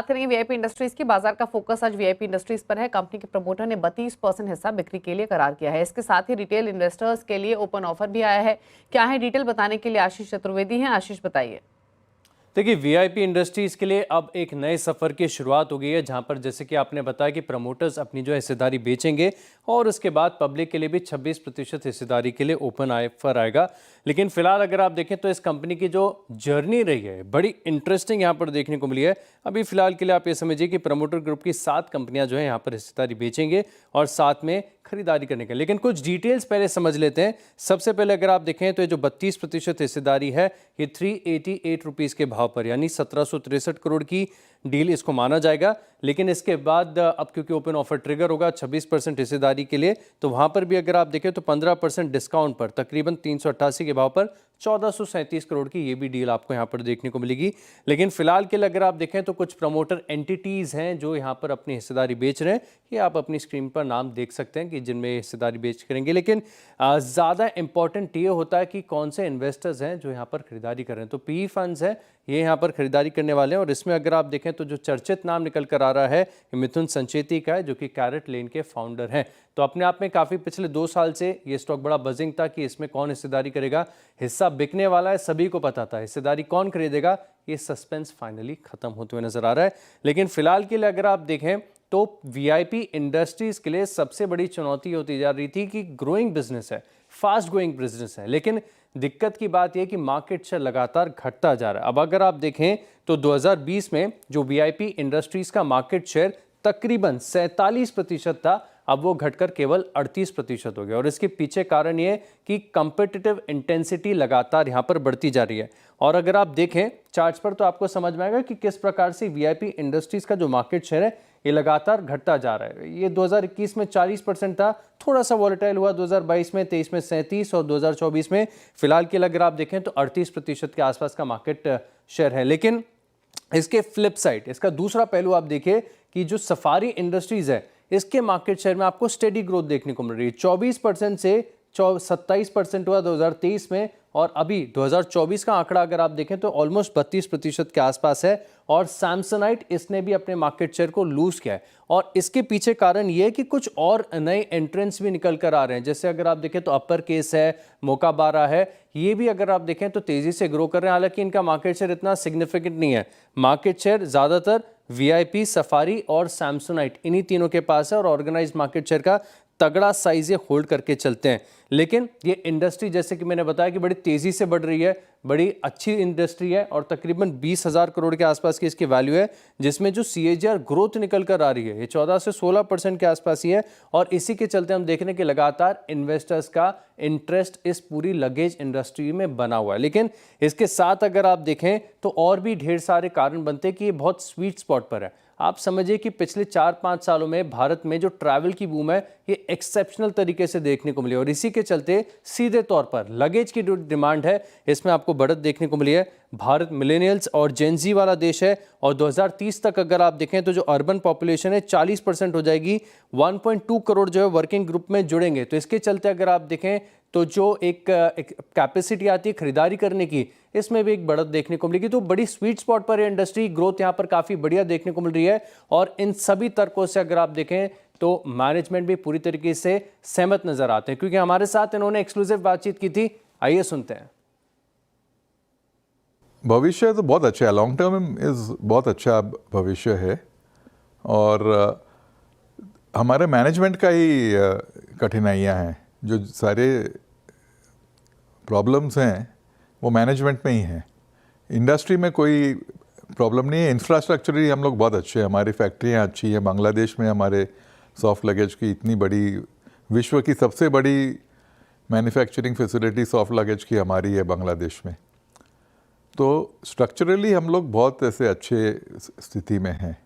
बात करेंगे VIP industries की। बाजार का फोकस आज वीआईपी इंडस्ट्रीज पर है। कंपनी के प्रमोटर ने 32% हिस्सा बिक्री के लिए करार किया है। इसके साथ ही रिटेल इन्वेस्टर्स के लिए ओपन ऑफर भी आया है। क्या है डिटेल बताने के लिए आशीष चतुर्वेदी हैं। आशीष बताइए। देखिए, वीआईपी इंडस्ट्रीज के लिए अब एक नए सफर की शुरुआत हो गई है, जहां पर जैसे कि आपने बताया कि प्रमोटर्स अपनी जो हिस्सेदारी बेचेंगे और उसके बाद पब्लिक के लिए भी 26% हिस्सेदारी के लिए ओपन ऑफर आएगा। लेकिन फिलहाल अगर आप देखें तो इस कंपनी की जो जर्नी रही है बड़ी इंटरेस्टिंग यहाँ पर देखने को मिली है। अभी फिलहाल के लिए आप ये समझिए कि प्रमोटर ग्रुप की 7 कंपनियां जो है यहाँ पर हिस्सेदारी बेचेंगे और साथ में खरीदारी करने का। लेकिन कुछ डिटेल्स पहले समझ लेते हैं। सबसे पहले अगर आप देखें तो ये जो 32% हिस्सेदारी है ये 388 रुपीज़ के भाव पर यानी 1763 करोड़ की डील इसको माना जाएगा। लेकिन इसके बाद अब क्योंकि ओपन ऑफर ट्रिगर होगा 26% हिस्सेदारी के लिए, तो वहां पर भी अगर आप देखें तो 15% डिस्काउंट पर तकरीबन 388 के भाव पर 1437 करोड़ की ये भी डील आपको यहां पर देखने को मिलेगी। लेकिन फिलहाल के लिए अगर आप देखें तो कुछ प्रमोटर एंटिटीज हैं जो यहां पर अपनी हिस्सेदारी बेच रहे हैं। ये आप अपनी स्क्रीन पर नाम देख सकते हैं कि जिनमें हिस्सेदारी बेच करेंगे। लेकिन ज़्यादा इंपॉर्टेंट ये होता है कि कौन से इन्वेस्टर्स हैं जो यहाँ पर खरीदारी कर रहे हैं। तो पीई फंड्स हैं, ये यहाँ पर खरीदारी करने वाले हैं। और इसमें अगर आप देखें तो जो चर्चित नाम निकल कर आ रहा है ये मिथुन संचेती का है, जो कि कैरेट लेन के फाउंडर हैं। तो अपने आप में काफ़ी पिछले 2 साल से ये स्टॉक बड़ा बजिंग था कि इसमें कौन हिस्सेदारी करेगा। हिस्सा बिकने वाला है, सभी को पता था। हिस्सेदारी कौन खरीदेगा, ये सस्पेंस फाइनली खत्म होते हुए नजर आ रहा है। लेकिन फिलहाल के लिए अगर आप देखें तो वीआईपी इंडस्ट्रीज के लिए सबसे बड़ी चुनौती होती जा रही थी कि ग्रोइंग बिजनेस है, फास्ट ग्रोइंग बिजनेस है। लेकिन दिक्कत की बात यह कि मार्केट शेयर लगातार घटता जा रहा है। अब अगर आप देखें तो 2020 में जो वीआईपी इंडस्ट्रीज का मार्केट शेयर तकरीबन 47% था, अब वो घटकर केवल 38% हो गया। और इसके पीछे कारण ये कि कंपिटिटिव इंटेंसिटी लगातार यहाँ पर बढ़ती जा रही है। और अगर आप देखें चार्ट्स पर तो आपको समझ में आएगा कि किस प्रकार से वीआईपी इंडस्ट्रीज का जो मार्केट शेयर है ये लगातार घटता जा रहा है। ये 2021 में 40% था, थोड़ा सा वॉलेटाइल हुआ 2022 में, 23 में 37 और 2024 में फिलहाल के अगर आप देखें तो 38% के आसपास का मार्केट शेयर है। लेकिन इसके फ्लिप साइड, इसका दूसरा पहलू आप देखिए कि जो सफारी इंडस्ट्रीज है इसके मार्केट शेयर में आपको स्टेडी ग्रोथ देखने को मिल रही है। 24% से 27% हुआ 2023 में, और अभी 2024 का आंकड़ा अगर आप देखें तो ऑलमोस्ट 32% के आसपास है। और सैमसंगाइट इसने भी अपने मार्केट शेयर को लूज किया है। और इसके पीछे कारण ये है कि कुछ और नए एंट्रेंट्स भी निकल कर आ रहे हैं। जैसे अगर आप देखें तो अपर केस है, मोकाबारा है, ये भी अगर आप देखें तो तेजी से ग्रो कर रहे हैं। हालांकि इनका मार्केट शेयर इतना सिग्निफिकेंट नहीं है। मार्केट शेयर ज्यादातर वीआईपी, सफारी और सैमसंगाइट इन्हीं तीनों के पास है। और ऑर्गेनाइज्ड मार्केट शेयर का तगड़ा साइज ये होल्ड करके चलते हैं। लेकिन ये इंडस्ट्री जैसे कि मैंने बताया कि बड़ी तेजी से बढ़ रही है, बड़ी अच्छी इंडस्ट्री है और तकरीबन 20,000 करोड़ के आसपास की इसकी वैल्यू है, जिसमें जो सीएजीआर ग्रोथ निकल कर आ रही है ये 14 से 16% के आसपास ही है। और इसी के चलते हम देख रहे हैं कि लगातार इन्वेस्टर्स का इंटरेस्ट इस पूरी लगेज इंडस्ट्री में बना हुआ है। लेकिन इसके साथ अगर आप देखें तो और भी ढेर सारे कारण बनते हैं कि ये बहुत स्वीट स्पॉट पर है। आप समझिए कि पिछले 4-5 सालों में भारत में जो ट्रैवल की बूम है ये एक्सेप्शनल तरीके से देखने को मिली। और इसी के चलते सीधे तौर पर लगेज की जो डिमांड है इसमें आपको बढ़त देखने को मिली है। भारत मिलेनियल्स और जेनजी वाला देश है और 2030 तक अगर आप देखें तो जो अर्बन पॉपुलेशन है 40% हो जाएगी। 1.2 करोड़ जो है वर्किंग ग्रुप में जुड़ेंगे। तो इसके चलते अगर आप देखें तो जो एक कैपेसिटी आती है खरीदारी करने की, इसमें भी एक बढ़त देखने को मिलेगी। तो बड़ी स्वीट स्पॉट पर है इंडस्ट्री, ग्रोथ यहाँ पर काफ़ी बढ़िया देखने को मिल रही है। और इन सभी तर्कों से अगर आप देखें तो मैनेजमेंट भी पूरी तरीके से सहमत नजर आते हैं, क्योंकि हमारे साथ इन्होंने एक्सक्लूसिव बातचीत की थी। आइए सुनते हैं। भविष्य तो बहुत अच्छा है, लॉन्ग टर्म इज बहुत अच्छा भविष्य है। और हमारे मैनेजमेंट का ही कठिनाइयाँ हैं। जो सारे प्रॉब्लम्स हैं वो मैनेजमेंट में ही हैं। इंडस्ट्री में कोई प्रॉब्लम नहीं है। इंफ्रास्ट्रक्चरली हम लोग बहुत अच्छे हैं, हमारी फैक्ट्रियाँ अच्छी हैं। बांग्लादेश में हमारे सॉफ्ट लगेज की इतनी बड़ी, विश्व की सबसे बड़ी मैन्युफैक्चरिंग फैसिलिटी सॉफ्ट लगेज की हमारी है बांग्लादेश में। तो स्ट्रक्चरली हम लोग बहुत ऐसे अच्छे स्थिति में हैं।